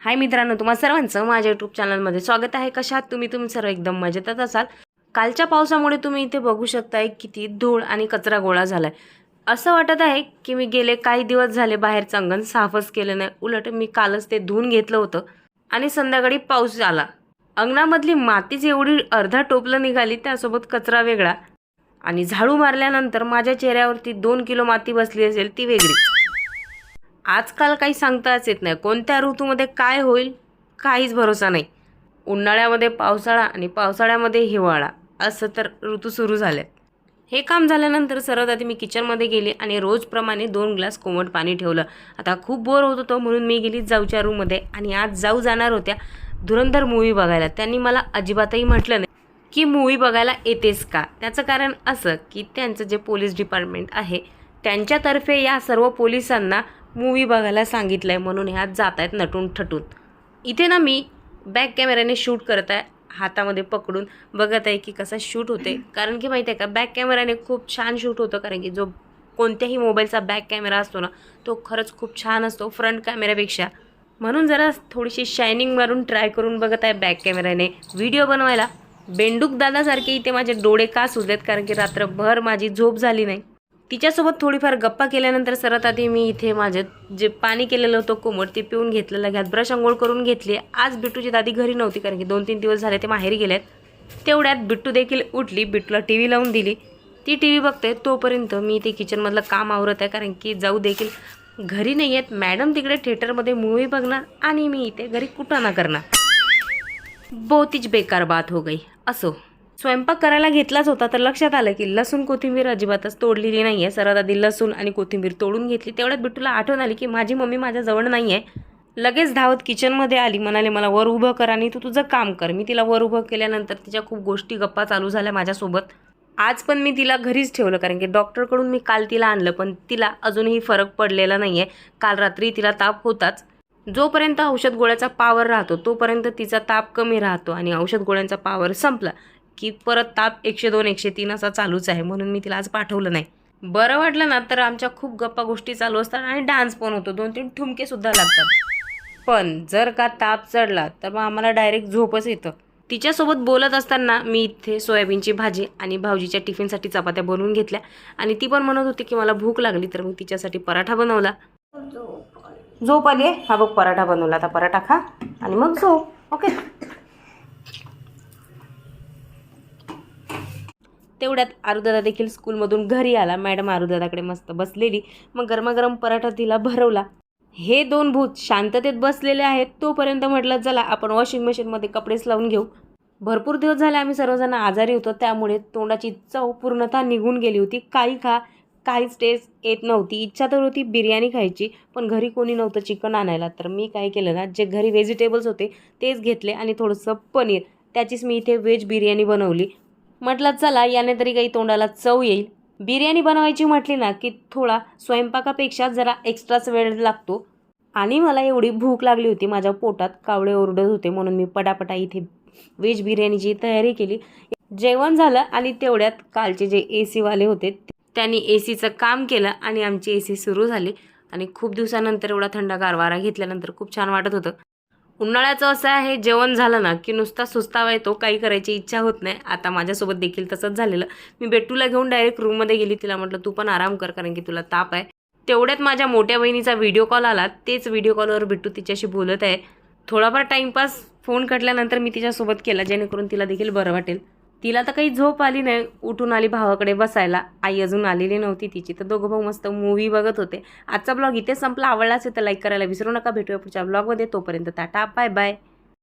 हाय मित्रांनो, तुम्हा सर्वांचं माझ्या यूट्यूब चॅनलमध्ये स्वागत आहे। कशा आहात तुम्ही सर्व एकदम मजेतच असाल। कालच्या पावसामुळे तुम्ही इथे बघू शकताय किती धूळ आणि कचरा गोळा झालाय। असं वाटत आहे की मी गेले काही दिवस झाले बाहेरचं अंगण साफच केलं नाही। उलट मी कालच ते धुवून घेतलं होतं आणि संध्याकाळी पाऊस आला। अंगणामधली मातीच एवढी अर्धा टोपलं निघाली, त्यासोबत कचरा वेगळा आणि झाडू मारल्यानंतर माझ्या चेहऱ्यावरती 2 किलो माती बसली असेल ती वेगळीच। आजकाल काही सांगताच येत नाही, कोणत्या ऋतूमध्ये काय होईल काहीच भरोसा नाही। उन्हाळ्यामध्ये पावसाळा आणि पावसाळ्यामध्ये हिवाळा असं तर ऋतू सुरू झालेत। हे काम झाल्यानंतर सर्वात आधी मी किचनमध्ये गेले आणि रोजप्रमाणे 2 ग्लास कोमट पाणी ठेवलं। आता खूप बोर होत होतं म्हणून मी गेली जाऊच्या रूममध्ये आणि आज जाऊ जाणार होत्या धुरंधर मूवी बघायला। त्यांनी मला अजिबातही म्हटलं नाही की मूवी बघायला येतेस का। त्याचं कारण असं की त्यांचं जे पोलीस डिपार्टमेंट आहे त्यांच्यातर्फे या सर्व पोलिसांना मूवी बघायला सांगितलंय, म्हणून ह्यात जात आहेत नटून ठटून। इथे ना मी बॅक कॅमेऱ्याने शूट करत आहे, हातामध्ये पकडून बघत आहे की कसा शूट होते। कारण की माहिती आहे का, बॅक कॅमेऱ्याने खूप छान शूट होतं। कारण की जो कोणत्याही मोबाईलचा बॅक कॅमेरा असतो ना, तो खरंच खूप छान असतो फ्रंट कॅमेऱ्यापेक्षा। म्हणून जरा थोडीशी शायनिंग मारून ट्राय करून बघत आहे बॅक कॅमेऱ्याने व्हिडिओ बनवायला। बेंडूक दादासारखे इथे माझे डोळे का सुजलेत, कारण की रात्रभर माझी झोप झाली नाही। तिच्यासोबत थोडीफार गप्पा केल्यानंतर सर्वात आधी मी इथे माझे जे पाणी केलेलं होतं कोमट ते पिऊन घेतलं। लगेच ब्रश अंघोळ करून घेतली। आज बिट्टूची दादी घरी नव्हती, कारण की 2-3 दिवस झाले ते माहेरी गेलेत। तेवढ्यात बिट्टू देखील उठली, बिट्टूला टी व्ही लावून दिली, ती टी व्ही बघते। तोपर्यंत मी इथे किचनमधलं काम आवरत आहे, कारण की जाऊ देखील घरी नाही आहेत। मॅडम तिकडे थिएटरमध्ये मूवी बघणार आणि मी इथे घरी कुठं ना करणार। बहुतीच बेकार बात हो गई। असो, स्वयंपाक करायला घेतलाच होता तर लक्षात आलं की लसूण कोथिंबीर अजिबातच तोडलेली नाही आहे। सर्वात आधी लसूण आणि कोथिंबीर तोडून घेतली। तेवढ्यात बिट्टूला आठवण आली की माझी मम्मी माझ्याजवळ नाही आहे। लगेच धावत किचनमध्ये आली, म्हणाले मला वर उभं कर आणि तू तुझं काम कर। मी तिला वर उभं केल्यानंतर तिच्या खूप गोष्टी गप्पा चालू झाल्या माझ्यासोबत। आज पण मी तिला घरीच ठेवलं, कारण की डॉक्टरकडून मी काल तिला आणलं पण तिला अजूनही फरक पडलेला नाही आहे। काल रात्री तिला ताप होताच। जोपर्यंत औषध गोळ्याचा पावर राहतो तोपर्यंत तिचा ताप कमी राहतो आणि औषध गोळ्यांचा पावर संपला की परत ताप 102 103 असा चालूच आहे। म्हणून मी तिला आज पाठवलं नाही। बरं वाटलं ना तर आमच्या खूप गप्पा गोष्टी चालू असतात आणि डान्स पण होतो, 2-3 ठुमके सुद्धा लागतात। पण जर का ताप चढला तर मग आम्हाला डायरेक्ट झोपच येतं। तिच्यासोबत बोलत असताना मी इथे सोयाबीनची भाजी आणि भाऊजीच्या टिफिनसाठी चपात्या बनवून घेतल्या आणि ती पण म्हणत होती की मला भूक लागली, तर मी तिच्यासाठी पराठा बनवला। झोप आली आहे, हा बघ पराठा बनवला, आता पराठा खा आणि मग झोप, ओके। तेवढ्यात आरुदादा देखील स्कूलमधून घरी आला। मॅडम आरुदादाकडे मस्त बसलेली, मग गरमागरम पराठा तिला भरवला। हे 2 भूत शांततेत बसलेले आहेत तोपर्यंत म्हटलं चला आपण वॉशिंग मशीनमध्ये कपडेच लावून घेऊ। भरपूर दिवस झाले आम्ही सर्वजण आजारी होतो, त्यामुळे तोंडाची चव पूर्णतः निघून गेली होती। काही खा काहीच टेस्ट येत नव्हती। इच्छा तर होती बिर्याणी खायची, पण घरी कोणी नव्हतं चिकन आणायला। तर मी काय केलं ना, जे घरी व्हेजिटेबल्स होते तेच घेतले आणि थोडंसं पनीर, त्याचीच मी इथे व्हेज बिर्याणी बनवली। म्हटलं चला याने तरी काही तोंडाला चव येईल। बिर्याणी बनवायची म्हटली ना की थोडा स्वयंपाकापेक्षा जरा एक्स्ट्राच वेळ लागतो आणि मला एवढी भूक लागली होती, माझ्या पोटात कावळे ओरडत होते, म्हणून मी पटापटा इथे व्हेज बिर्याणीची तयारी केली। जेवण झालं आणि तेवढ्यात कालचे जे AC वाले होते त्यांनी ACचं काम केलं आणि आमची AC सुरू झाली आणि खूप दिवसानंतर एवढा थंडगार वारा घेतल्यानंतर खूप छान वाटत होतं। उन्हाळ्याचं असं आहे, जेवण झालं ना की नुसता सुस्तावा येतो, काही करायची इच्छा होत नाही। आता माझ्यासोबत देखील तसंच झालेलं। मी बेट्टूला घेऊन डायरेक्ट रूममध्ये गेली, तिला म्हटलं तू पण आराम कर कारण की तुला ताप आहे। तेवढ्यात माझ्या मोठ्या बहिणीचा व्हिडिओ कॉल आला, तेच व्हिडिओ कॉलवर बिट्टू तिच्याशी बोलत आहे। थोडाफार टाईमपास फोन कटल्यानंतर मी तिच्यासोबत केला, जेणेकरून तिला देखील बरं वाटेल। तिला तर काही झोप आली नाही, उठून आली भावाकडे बसायला। आई अजून आलेली नव्हती तिची, तर दोघं भाऊ मस्त मूवी बघत होते। आजचा ब्लॉग इथे संपला। आवडला असेल तर लाईक करायला विसरू नका। भेटूया पुढच्या ब्लॉगमध्ये, तोपर्यंत टाटा बाय बाय।